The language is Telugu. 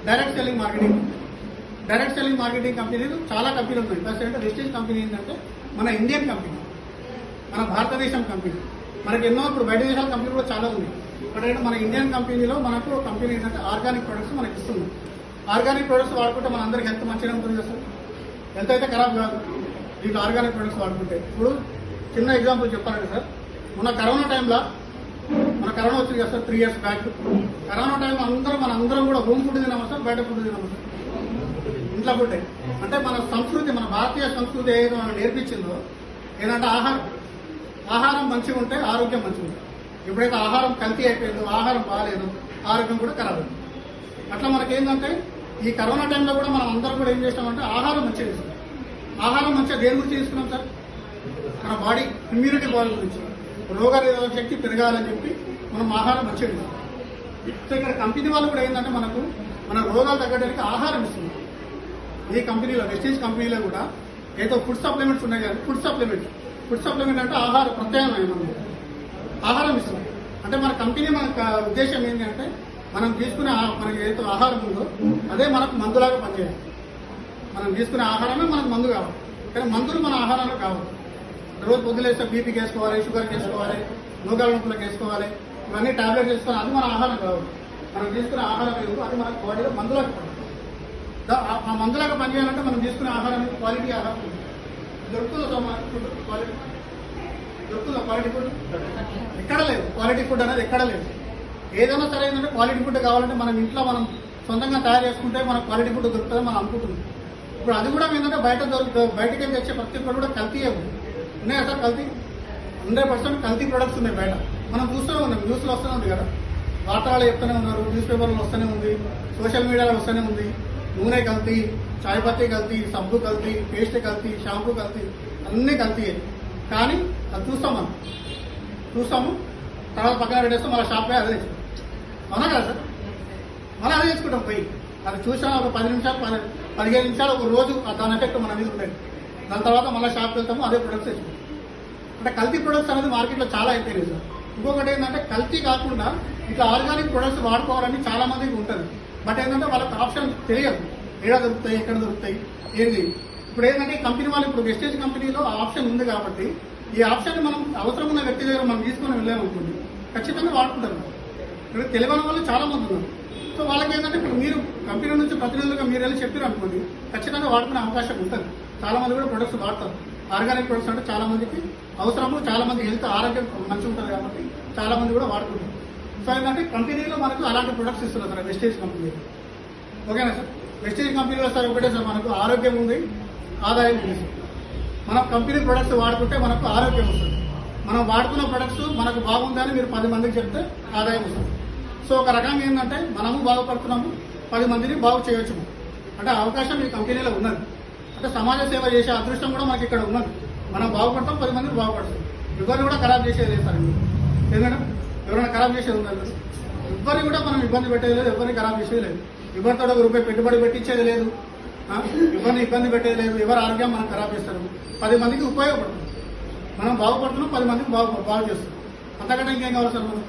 డైరెక్ట్ సెల్లింగ్ మార్కెటింగ్ కంపెనీలు చాలా కంపెనీలు ఉన్నాయి. ప్లస్ ఏంటంటే వెస్టేజ్ కంపెనీ ఏంటంటే మన ఇండియన్ కంపెనీ, మన భారతదేశం కంపెనీ. మనకి ఎన్నో ఇప్పుడు బయట దేశాల కంపెనీలు కూడా చాలా ఉన్నాయి. బట్ ఏంటంటే మన ఇండియన్ కంపెనీలో మనకు కంపెనీ ఏంటంటే ఆర్గానిక్ ప్రొడక్ట్స్ మనకి ఇస్తుంది. ఆర్గానిక్ ప్రొడక్ట్స్ వాడుకుంటే మన అందరికి హెల్త్ మంచిగా ఉంటుంది కదా సార్. హెల్త్ అయితే ఖరాబ్ కాదు దీంట్లో ఆర్గానిక్ ప్రొడక్ట్స్ వాడుకుంటే. ఇప్పుడు చిన్న ఎగ్జాంపుల్ చెప్పాలంటే సార్, మన కరోనా టైంలో కరోనా వచ్చింది కదా సార్ 3 years బ్యాక్. కరోనా టైంలో అందరం కూడా హోమ్ ఫుడ్ తినామా సార్, బయట ఫుడ్ తినామా సార్? ఇంట్లో ఫుడ్. అంటే మన సంస్కృతి, మన భారతీయ సంస్కృతి ఏదైతే మనం నేర్పించిందో ఏంటంటే ఆహారం మంచిగా ఉంటే ఆరోగ్యం మంచిగా ఉంటుంది. ఎప్పుడైతే ఆహారం కల్తీ అయిపోయిందో, ఆహారం బాగాలేదు, ఆరోగ్యం కూడా ఖరాబ్ అయింది. అట్లా మనకేంటంటే ఈ కరోనా టైంలో కూడా మనం అందరం కూడా ఏం చేస్తామంటే ఆహారం మంచిగా తీసుకున్నాం. ఆహారం మంచిగా దేని గురించి తీసుకున్నాం సార్? మన బాడీ ఇమ్యూనిటీ బాడీ గురించి, రోగనిరోధక శక్తి పెరగాలని చెప్పి మనం ఆహారం మంచిగా తీసుకున్నాం. సో ఇక్కడ కంపెనీ వాళ్ళు కూడా ఏంటంటే మన రోగాలు తగ్గడానికి ఆహారం ఇస్తున్నాం. ఈ కంపెనీలో, వెస్టేజ్ కంపెనీలో కూడా ఏదో ఫుడ్ సప్లిమెంట్స్ ఉన్నాయి కదా, ఫుడ్ సప్లిమెంట్ అంటే ఆహార ప్రత్యామ్నాయం. మనం ఆహారం ఇస్తున్నాం. అంటే మన కంపెనీ ఉద్దేశం ఏంటి అంటే మనం తీసుకునే మనకి ఏదైతే ఆహారం ఉందో అదే మనకు మందులాగా పనిచేయాలి. మనం తీసుకునే ఆహారమే మనకు మందు కావాలి. కానీ మందులు మన ఆహారంలో కావాలి. రోజు పొద్దులేస్తే బీపీకి వేసుకోవాలి, షుగర్కి వేసుకోవాలి, నూకల నొప్పులకు వేసుకోవాలి, ఇవన్నీ టాబ్లెట్స్ వేసుకోవాలి. అది మన ఆహారం కావాలి. మనం తీసుకునే ఆహారం ఏదో అది మన బాడీలో మందులాగా పని. ఆ మందులాగా పనిచేయాలంటే మనం తీసుకునే ఆహారం క్వాలిటీ ఆహారం దొరుకుతుందా? క్వాలిటీ ఫుడ్ ఎక్కడ లేదు. క్వాలిటీ ఫుడ్ అనేది ఎక్కడ లేదు. ఏదైనా సరే ఏంటంటే క్వాలిటీ ఫుడ్ కావాలంటే మనం ఇంట్లో మనం సొంతంగా తయారు చేసుకుంటే మనకు క్వాలిటీ ఫుడ్ దొరుకుతుందని మనం అనుకుంటుంది. ఇప్పుడు అది కూడా ఏంటంటే బయటకి తెచ్చే ప్రతి ఒక్కరు కూడా కల్తీ ఉన్నాయా సార్? కల్తీ 100% కల్తీ ప్రొడక్ట్స్ ఉన్నాయి బయట. మనం చూస్తూనే ఉన్నాం, న్యూస్లో వస్తూనే ఉంది కదా, వార్తలు చెప్తూనే ఉన్నారు, న్యూస్ పేపర్లో వస్తూనే ఉంది, సోషల్ మీడియాలో వస్తూనే ఉంది. నూనె కల్తీ, చాయ్ పత్తి కల్తీ, సబ్బు కల్తీ, పేస్ట్ కల్తీ, షాంపూ కల్తీ, అన్నీ కల్తీ. కానీ అది చూస్తాము తర్వాత పక్కన పెట్టేస్తాం, మన షాప్ పోయి అదే తెచ్చుకుంటాం. అవునా కదా సార్? మళ్ళీ అదే తెచ్చుకుంటాం పోయి. అది చూసినా ఒక 10 నిమిషాలు 15 నిమిషాలు ఒక రోజు దాని ఎఫెక్ట్ మన మీద ఉంటుంది. దాని తర్వాత మళ్ళీ షాప్కి వెళ్తాము, అదే ప్రొడక్ట్స్ తెచ్చుకుంటాం. అంటే కల్తీ ప్రొడక్ట్స్ అనేది మార్కెట్లో చాలా అయిపోయినాయి సార్. ఇంకొకటి ఏంటంటే కల్తీ కాకుండా ఇట్లా ఆర్గానిక్ ప్రొడక్ట్స్ వాడుకోవాలని చాలా మందికి ఉంటుంది. బట్ ఏంటంటే వాళ్ళకి ఆప్షన్ తెలియదు, ఏడా దొరుకుతాయి, ఎక్కడ దొరుకుతాయి, ఏంది. ఇప్పుడు ఏంటంటే కంపెనీ వాళ్ళు ఇప్పుడు వెస్టేజ్ కంపెనీలో ఆ ఆప్షన్ ఉంది కాబట్టి ఈ ఆప్షన్ మనం అవసరం ఉన్న వ్యక్తి దగ్గర మనం తీసుకొని వెళ్ళామనుకోండి, ఖచ్చితంగా వాడుకుంటారు. ఇక్కడ తెలియని వాళ్ళు చాలా మంది ఉన్నారు. సో వాళ్ళకి ఏంటంటే ఇప్పుడు మీరు కంపెనీ నుంచి ప్రతినిధులుగా మీరు వెళ్ళి చెప్పారు అనుకోండి, ఖచ్చితంగా వాడుకునే అవకాశం ఉంటుంది. చాలా మంది కూడా ప్రొడక్ట్స్ వాడతారు. ఆర్గానిక్ ప్రొడక్ట్స్ అంటే చాలా మందికి అవసరము, చాలా మంది హెల్త్ ఆరోగ్యం మంచిగా ఉంటుంది కాబట్టి చాలా మంది కూడా వాడుకుంటారు. సో ఏంటంటే కంపెనీలో మనకు అలాంటి ప్రొడక్ట్స్ ఇస్తున్నారు సార్ వెస్టేజ్ కంపెనీలో. ఓకేనా సార్? వెస్టేజ్ కంపెనీలో సార్ ఒకటే సార్, మనకు ఆరోగ్యం ఉంది, ఆదాయం ఉంది సార్. మనం కంపెనీ ప్రొడక్ట్స్ వాడుకుంటే మనకు ఆరోగ్యం వస్తుంది. మనం వాడుకున్న ప్రొడక్ట్స్ మనకు బాగుందని మీరు 10 మందికి చెప్తే ఆదాయం వస్తుంది. సో ఒక రకంగా ఏంటంటే మనము బాగుపడుతున్నాము, 10 మందిని బాగు చేయొచ్చు. అంటే అవకాశం ఈ కంపెనీలో ఉన్నది. అంటే సమాజ సేవ చేసే అదృష్టం కూడా మనకి ఇక్కడ ఉన్నది. మనం బాగుపడతాం, 10 మందిని బాగుపడతాం. ఎవరిని కూడా ఖరాబ్ చేసేది లేదు సార్. ఎందుకంటే ఎవరైనా ఖరాబ్ చేసేది ఉందండి? ఎవరిని కూడా మనం ఇబ్బంది పెట్టేది లేదు, ఎవరిని ఖరాబ్ చేసేది లేదు. ఎవరితో ₹1 పెట్టుబడి పెట్టించేది లేదు, ఎవరిని ఇబ్బంది పెట్టేది లేదు. ఎవరి ఆరోగ్యం మనం ఖరాబ్ చేస్తారు, 10 మందికి ఉపయోగపడుతుంది. మనం బాగుపడుతున్నాం, 10 మందికి బాగు చేస్తున్నాం. అంతకంటే ఇంకేం కావాలి సార్ మనం?